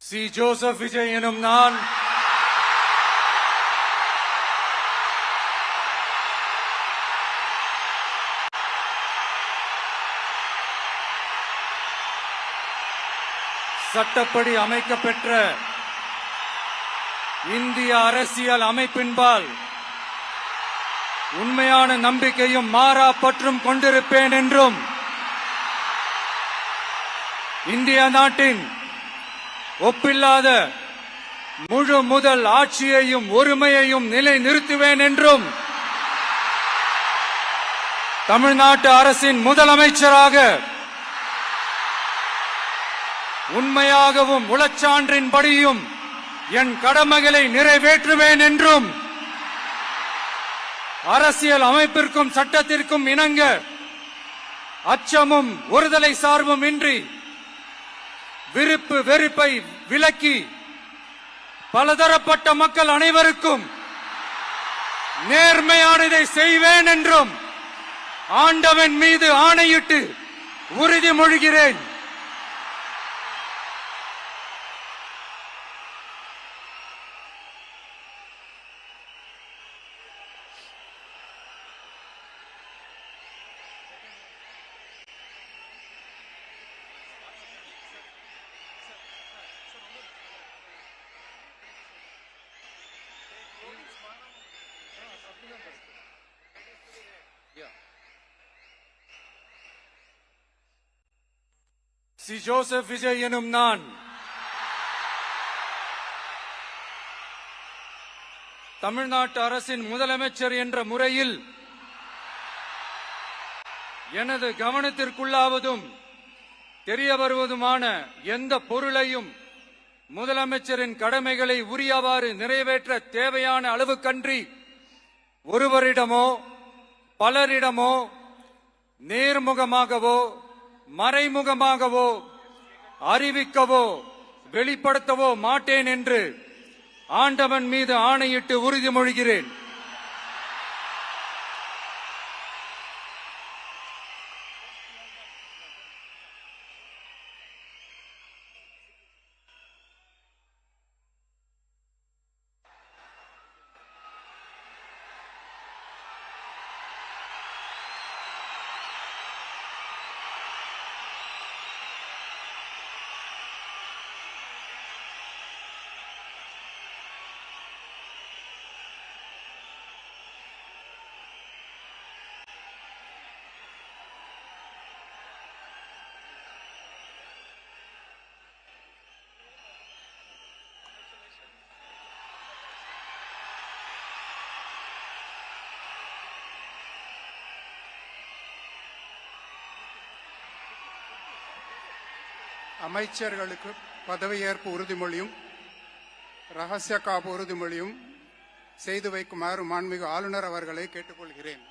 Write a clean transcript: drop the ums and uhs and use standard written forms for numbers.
C Joseph Vijay எனும் நான் சட்டப்படி அமைக்கப்பெற்ற இந்திய அரசியல் அமைப்பின்பால் உண்மையான நம்பிக்கையும் மாறா பற்றும் கொண்டிருப்பேன் என்றும் இந்திய நாட்டின் ஒப்பில்லாத முழு முதல் ஆட்சியையும் ஒருமையையும் நிலை நிறுத்துவேன் என்றும் தமிழ்நாட்டு அரசின் முதலமைச்சராக உண்மையாகவும் உளச்சான்றின்படியும் என் கடமைகளை நிறைவேற்றுவேன் என்றும் அரசியல் அமைப்பிற்கும் சட்டத்திற்கும் இணங்க அச்சமும் ஒருதலை சார்பும் இன்றி விருப்பு வெறுப்பை விலக்கி பலதரப்பட்ட மக்கள் அனைவருக்கும் நேர்மையானதை செய்வேன் என்றும் ஆண்டவன் மீது ஆணையிட்டு உறுதிமொழிகிறேன். சி ஜோசப் விஜய் எனும் நான் தமிழ்நாட்டு அரசின் முதலமைச்சர் என்ற முறையில் எனது கவனத்திற்குள்ளாவதும் தெரிய வருவதுமான எந்த பொருளையும் முதலமைச்சரின் கடமைகளை உரியவாறு நிறைவேற்ற தேவையான அளவுக்கன்றி ஒருவரிடமோ பலரிடமோ நேர்முகமாகவோ மறைமுகமாகவோ அறிவிக்கவோ வெளிப்படுத்தவோ மாட்டேன் என்று ஆண்டவன் மீது ஆணையிட்டு உறுதிமொழிகிறேன். அமைச்சர்களுக்கு பதவியேற்பு உறுதிமொழியும் ரகசிய காப்பு உறுதிமொழியும் செய்து வைக்குமாறு மாண்புமிகு ஆளுநர் அவர்களை கேட்டுக்கொள்கிறேன்.